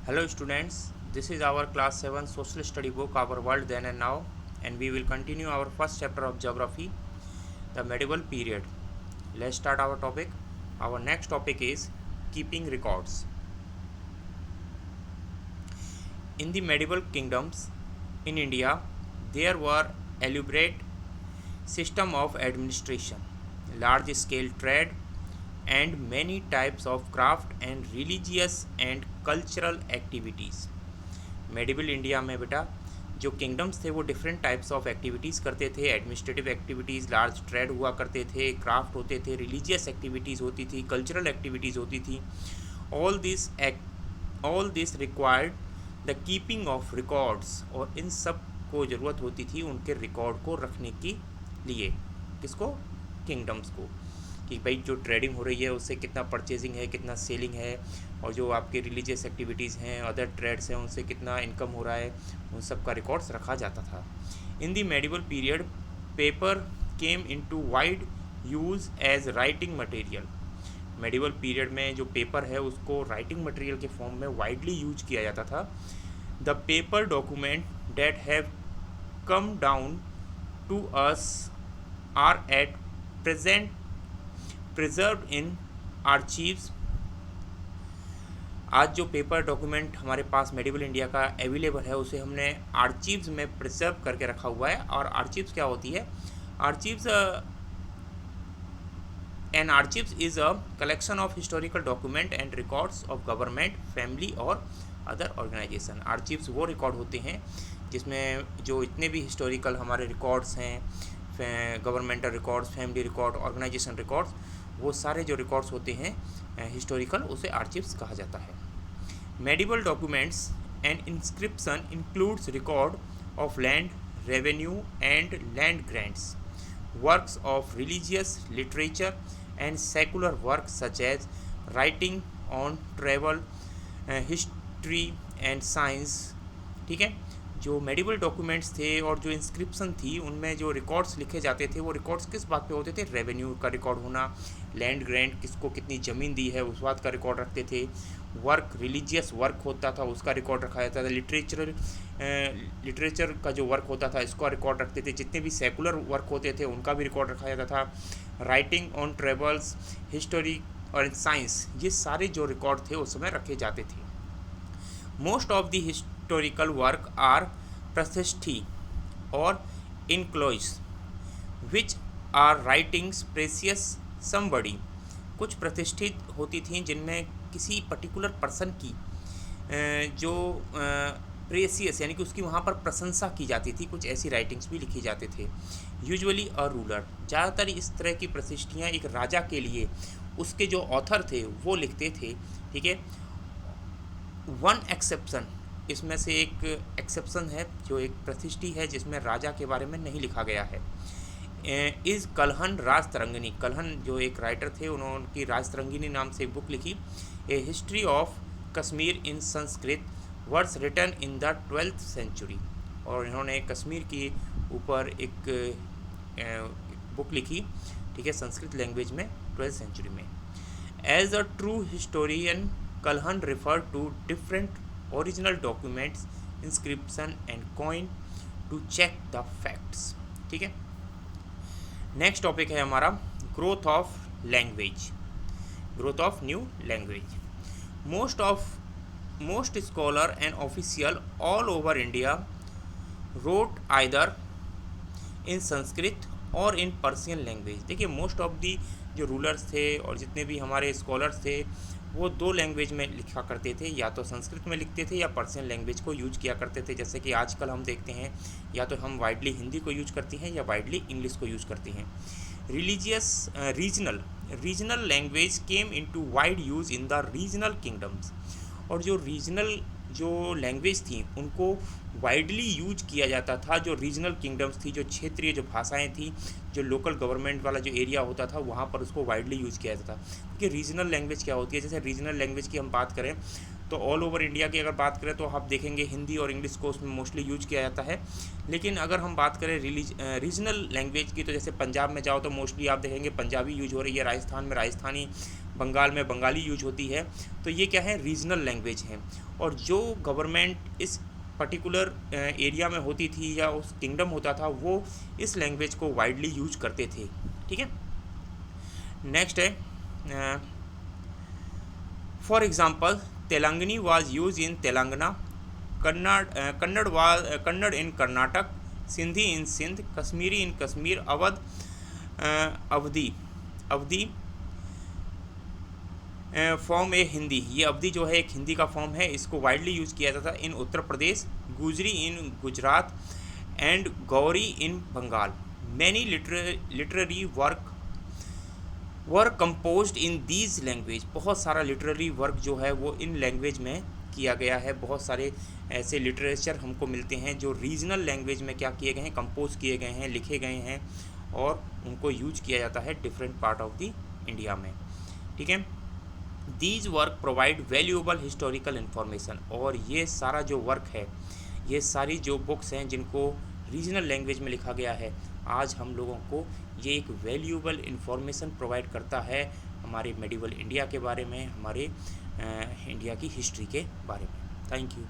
Hello students, this is our class 7 social study book Our World Then and Now, and we will continue our first chapter of geography, the medieval period. Let's start our topic. Our next topic is keeping records. In the medieval kingdoms in India, there were elaborate system of administration, large scale trade, and many types of craft and religious and cultural activities. Medieval India में बेटा जो kingdoms थे वो different types of activities करते थे, administrative activities, large trade हुआ करते थे, क्राफ्ट होते थे, रिलीजियस एक्टिविटीज़ होती थी, कल्चरल एक्टिविटीज़ होती थी. All this all this required the keeping of records, और इन सब को ज़रूरत होती थी उनके रिकॉर्ड को रखने के लिए. किसको? किंगडम्स को. कि भाई जो ट्रेडिंग हो रही है उससे कितना परचेजिंग है, कितना सेलिंग है, और जो आपके रिलीजियस एक्टिविटीज़ हैं, अदर ट्रेड्स हैं, उनसे कितना इनकम हो रहा है, उन सब का रिकॉर्ड्स रखा जाता था. In the medieval period paper came into wide use as writing material. Medieval period में जो पेपर है उसको राइटिंग मटेरियल के फॉर्म में वाइडली यूज किया जाता था. The paper document that have come down to us are at present preserved in archives. आज जो पेपर डॉक्यूमेंट हमारे पास मेडिवल इंडिया का अवेलेबल है उसे हमने आर्चीव्स में प्रिजर्व करके रखा हुआ है. और आर्चीव्स क्या होती है? Archives an archives is a collection of historical document and records of government, family और अदर ऑर्गेनाइजेशन. आर्चीव्स वो रिकॉर्ड होते हैं जिसमें जो इतने भी हिस्टोरिकल हमारे रिकॉर्ड्स हैं, governmental records, family record, organisation records, वो सारे जो रिकॉर्ड्स होते हैं हिस्टोरिकल, उसे आर्चीव्स कहा जाता है. Medieval documents and inscription includes record of land revenue and land grants, works of religious literature and secular work such as writing on travel, history and science. ठीक है. जो मेडिवल डॉक्यूमेंट्स थे और जो इंस्क्रिप्शन थी उनमें जो रिकॉर्ड्स लिखे जाते थे वो रिकॉर्ड्स किस बात पे होते थे? रेवेन्यू का रिकॉर्ड होना, लैंड ग्रांट, किसको कितनी ज़मीन दी है उस बात का रिकॉर्ड रखते थे, वर्क, रिलीजियस वर्क होता था उसका रिकॉर्ड रखा जाता था, लिटरेचर का जो वर्क होता था इसका रिकॉर्ड रखते थे, जितने भी सेकुलर वर्क होते थे उनका भी रिकॉर्ड रखा जाता था, राइटिंग ऑन ट्रेवल्स, हिस्टोरी और साइंस, ये सारे जो रिकॉर्ड थे उस समय रखे जाते थे. Most of the historical work are प्रतिष्ठी और enclosed, which are writings precious somebody. कुछ प्रतिष्ठित होती थी जिनमें किसी पर्टिकुलर पर्सन की जो प्रेसियस यानी कि उसकी वहाँ पर प्रशंसा की जाती थी, कुछ ऐसी राइटिंग्स भी लिखी जाते थे. यूजुअली अ रूलर, ज़्यादातर इस तरह की प्रतिष्ठियाँ एक राजा के लिए उसके जो ऑथर थे वो लिखते थे. ठीक है. वन एक्सेप्शन, इसमें से एक एक्सेप्शन है जो एक प्रतिष्ठि है जिसमें राजा के बारे में नहीं लिखा गया है. इज़ कल्हन राज तरंगिनी. कल्हन जो एक राइटर थे उन्होंने राज तरंगिनी नाम से एक बुक लिखी, a history of Kashmir in Sanskrit, words written in the 12th century. और इन्होंने कश्मीर के ऊपर एक बुक लिखी. ठीक है. संस्कृत लैंग्वेज में 12th सेंचुरी में. As a true historian Kalhana refer to different original documents, inscription and coin to check the facts. ठीक है. नेक्स्ट टॉपिक है हमारा growth of language, growth of new language. Most scholar and official all over India wrote either in Sanskrit और in Persian language. देखिए most of the जो rulers थे और जितने भी हमारे स्कॉलर्स थे वो दो लैंग्वेज में लिखा करते थे, या तो संस्कृत में लिखते थे या पर्शियन लैंग्वेज को यूज किया करते थे. जैसे कि आजकल हम देखते हैं या तो हम वाइडली हिंदी को यूज करते हैं या वाइडली इंग्लिश को यूज करते हैं. Religious regional language came into wide use in the regional kingdoms. और जो रीजनल जो लैंग्वेज थी उनको वाइडली यूज किया जाता था. जो रीजनल किंगडम्स थी, जो क्षेत्रीय जो भाषाएं थी, जो लोकल गवर्नमेंट वाला जो एरिया होता था वहाँ पर उसको वाइडली यूज किया जाता था. क्योंकि रीजनल लैंग्वेज क्या होती है? जैसे रीजनल लैंग्वेज की हम बात करें तो ऑल ओवर इंडिया की अगर बात करें तो आप देखेंगे हिंदी और इंग्लिश को उसमें मोस्टली यूज किया जाता है. लेकिन अगर हम बात करें रीजनल लैंग्वेज की तो जैसे पंजाब में जाओ तो मोस्टली आप देखेंगे पंजाबी यूज हो रही है, राजस्थान में राजस्थानी, बंगाल में बंगाली यूज होती है। तो ये क्या है, रीजनल लैंग्वेज है। और जो गवर्नमेंट इस पर्टिकुलर एरिया में होती थी या उस किंगडम होता था, वो इस लैंग्वेज को वाइडली यूज करते थे। ठीक है। नेक्स्ट है, for example Telangani was used in Telangana, Kannada in Karnataka, Sindhi in Sindh, Kashmiri in Kashmir, Awadhi Awadhi form a Hindi, ये अवधी जो है एक हिंदी का फॉर्म है, इसको वाइडली यूज़ किया जाता है इन Uttar Pradesh, Gujari in Gujarat and Gauri in Bengal. Many literary work composed in these language, बहुत सारा लिटरेरी वर्क जो है वो इन लैंग्वेज में किया गया है। बहुत सारे ऐसे लिटरेचर हमको मिलते हैं जो रीजनल लैंग्वेज में क्या किए गए हैं, कंपोज किए गए हैं, लिखे गए हैं, और उनको यूज किया जाता है different part of the India में। ठीक है। These work provide valuable historical information, और ये सारा जो वर्क है, ये सारी जो बुक्स हैं जिनको रीजनल लैंग्वेज में लिखा गया है, आज हम लोगों को ये एक वैल्यूएबल इन्फॉर्मेशन प्रोवाइड करता है हमारे मेडिवल इंडिया के बारे में, हमारे इंडिया की हिस्ट्री के बारे में। Thank you.